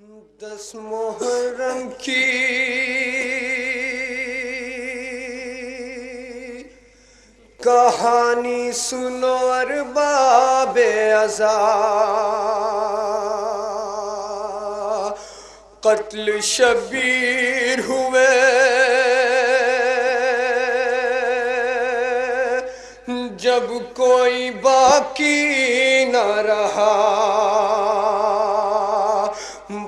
10 मुहर्रम की कहानी सुनो अरबाबे अज़ा। कत्ल शबीर हुए जब कोई बाकी न रहा।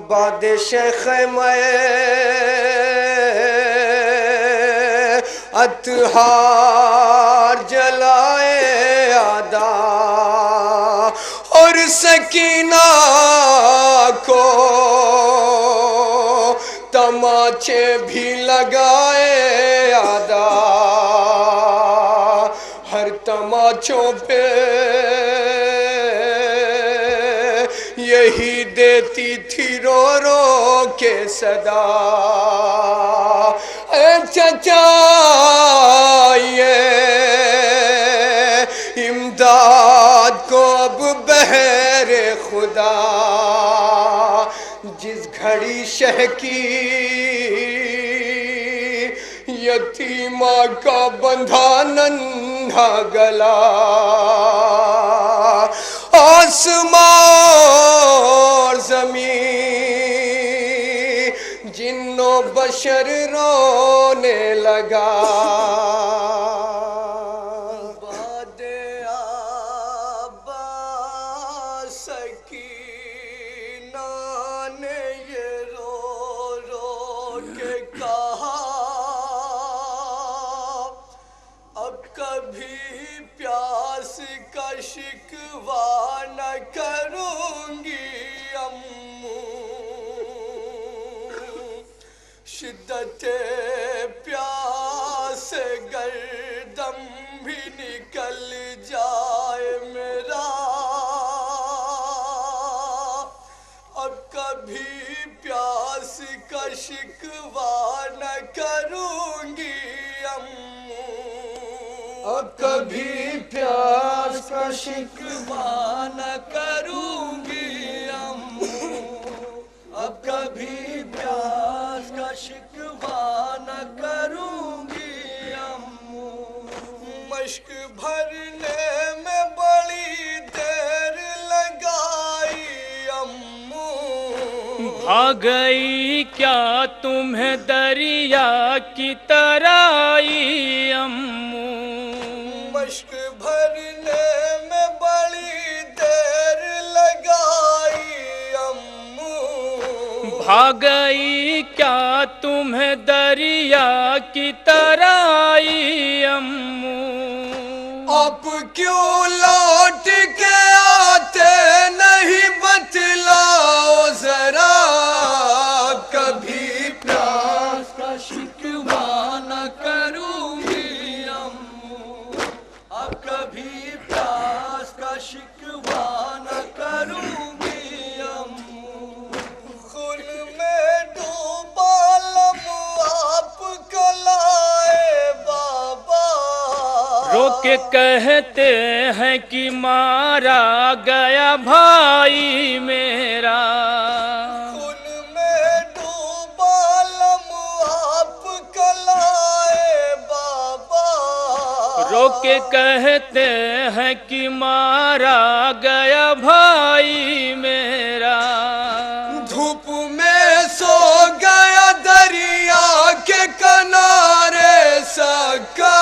बादे शेख अतहार जलाए आदा और सकीना को तमाचे भी लगाए आदा। हर तमाचों पे यही देती थी रो रो के सदा। चचा ये इमदाद को अब बहरे खुदा। जिस घड़ी शह की यतीमा का बंधा नन्हा गला। आसमां और ज़मीन जिन्नो बशर रोने लगा। बादे अब्बास सकीना ने ये रो रो के कहा, अब कभी प्यास का शिकवा न करूंगी अम्मू। शिद्दत प्यास गर्दम भी निकल जाए मेरा, अब कभी प्यास का शिकवा न करूंगी अम्मू। अब कभी प्यास का शिकवा न करूंगी अम्मू। अब कभी प्यास का शिकवा न करूंगी अम्मू। मश्क भरने में बड़ी देर लगाई अम्मू। भाग गई क्या तुम्हें दरिया की तराई अम्मू। मश्क भरने में बड़ी देर लगाई अम्मू। भाग गई क्या तुम्हें दरिया की तराई अम्मू। अब क्यों लौट के आते नहीं बतलाओ जरा। कभी प्यास का शिकवा न करूंगी अम्मू। अब कभी प्यास का शिकवा न करूंगी अम्मू। खून में डूबा लम्हा आपको लाए बाबा। रोक कहते हैं कि मारा गया भाई मेरा। खून में डूबा लम्हा आपको लाए बाबा। रोक कहते हैं कि मारा गया भाई मेरा। धूप में सो गया दरिया के किनारे सका।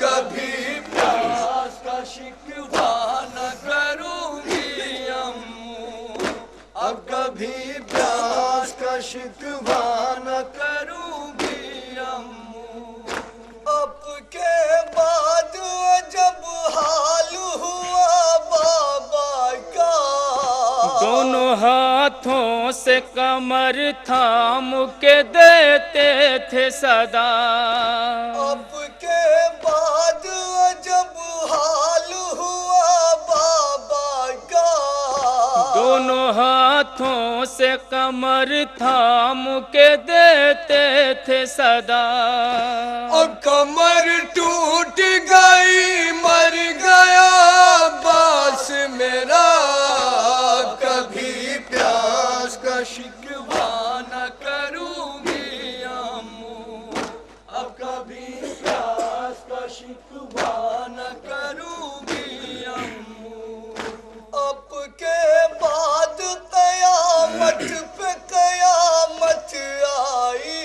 कभी प्यास का शिकवा न करूंगी अम्मू। अब कभी प्यास का शिकवा न करूंगी अम्मू। अब के बाद जब हाल हुआ बाबा का। दोनों हाथों से कमर थाम के देते थे सदा। अब के बाद जब हाल हुआ बाबा का। दोनों हाथों से कमर थाम के देते थे सदा। अब कमर टूट गई मर गया बास मेरा। कभी प्यास का का शिकवा न करूंगी अम्मू, अब कभी प्यास का शिकवा न करूंगी अम्मू। अब के बाद कयामत पे कयामत आई,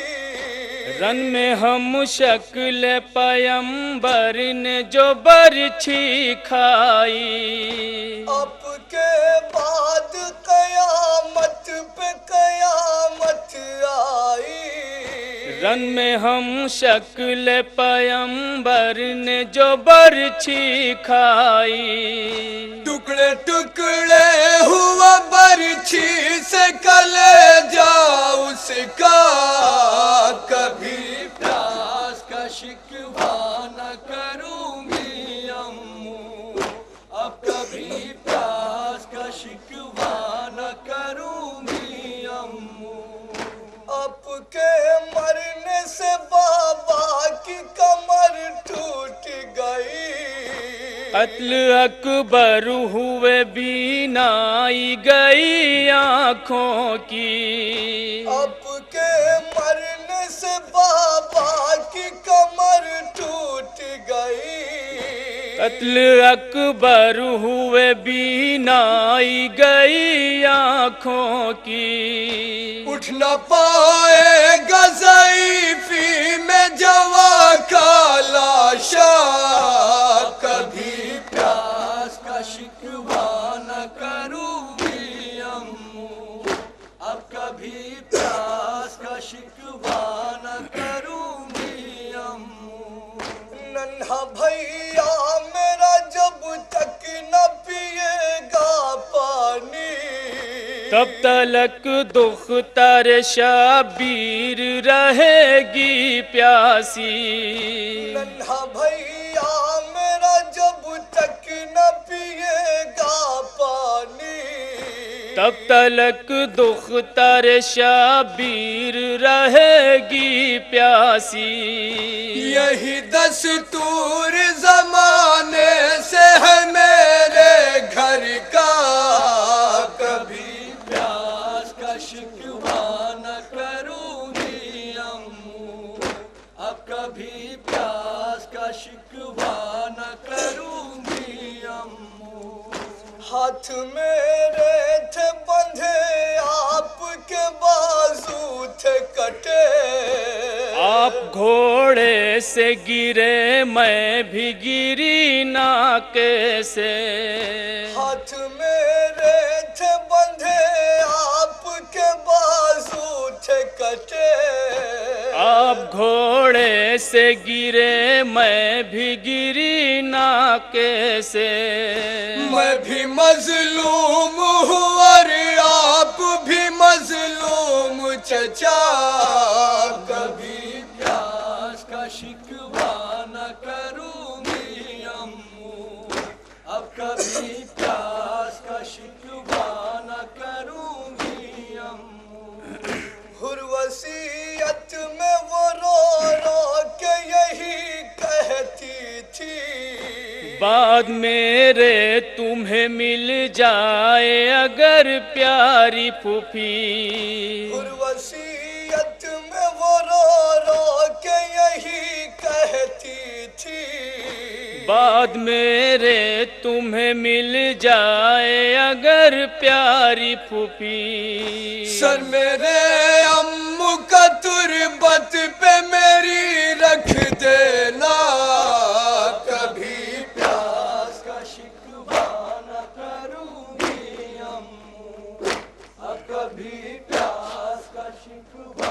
रन में हम शक्ल पयंबर ने जो बरछी खाई। अब के बाद कयामत पे कयामत आई, रन में हम शक्ल पयंबर ने जो बरछी खाई। टुकड़े टुकड़े हुआ बरछी से कलेजा उसका, कभी प्यास का शिकवा न करूंगी अम्मू, अब कभी प्यास का शिकवा न करूंगी अम्मू। अब के मरने से बाबा की कमर टूट गई, कत्ल अकबर हुए बीनाई गई आँखों की। अब के मरने से बाबा की कमर टूट गई, कत्ल अकबर हुए बीनाई गई आँखों की। उठ न पाएगा ज़ईफ़ी में जवा का लाशा, कभी प्यास का शिकवा न करूंगी अम्मू, अब कभी प्यास का शिकवा न करूंगी अम्मू। नन्हा भैया मेरा जब तक न पिएगा पानी, तब तलक दुख्तर शबीर रहेगी प्यासी। नन्हा भैया मेरा जब तक न पिएगा पानी, तब तलक दुख्तर शबीर रहेगी प्यासी। यही दस्तूर ज़माने से है मेरे घर का, कभी प्यास का शिकवा न करूंगी अम्मू, अब कभी प्यास का शिकवा न करूंगी अम्मू। हाथ मेरे थे बंधे आपके बाजू थे कटे, आप घोड़े से गिरे मैं भी गिरी नाके से। हाथ मेरे थे बंधे आपके बाजू थे कटे, आप घोड़े से गिरे मैं भी गिरी नाके से। मैं भी मजलूम हूँ और आप भी मजलूम चचा, कभी प्यास का शिकवा न करूंगी अम्मू, अब कभी प्यास का शिकवा न करूंगी अम्मू। हुर्वसीयत में वो रो रो के यही कहती थी, बाद मेरे तुम्हें मिल जाए अगर प्यारी फूफी। वसीयत में वो रो रो के यही कहती थी, बाद मेरे तुम्हें मिल जाए अगर प्यारी फूफी। सर मेरे अम्मू का तुरबत पे मेरी रख देना, कभी प्यास का शिकवा न करूंगी अम्मू, अब कभी प्यास का शिकवा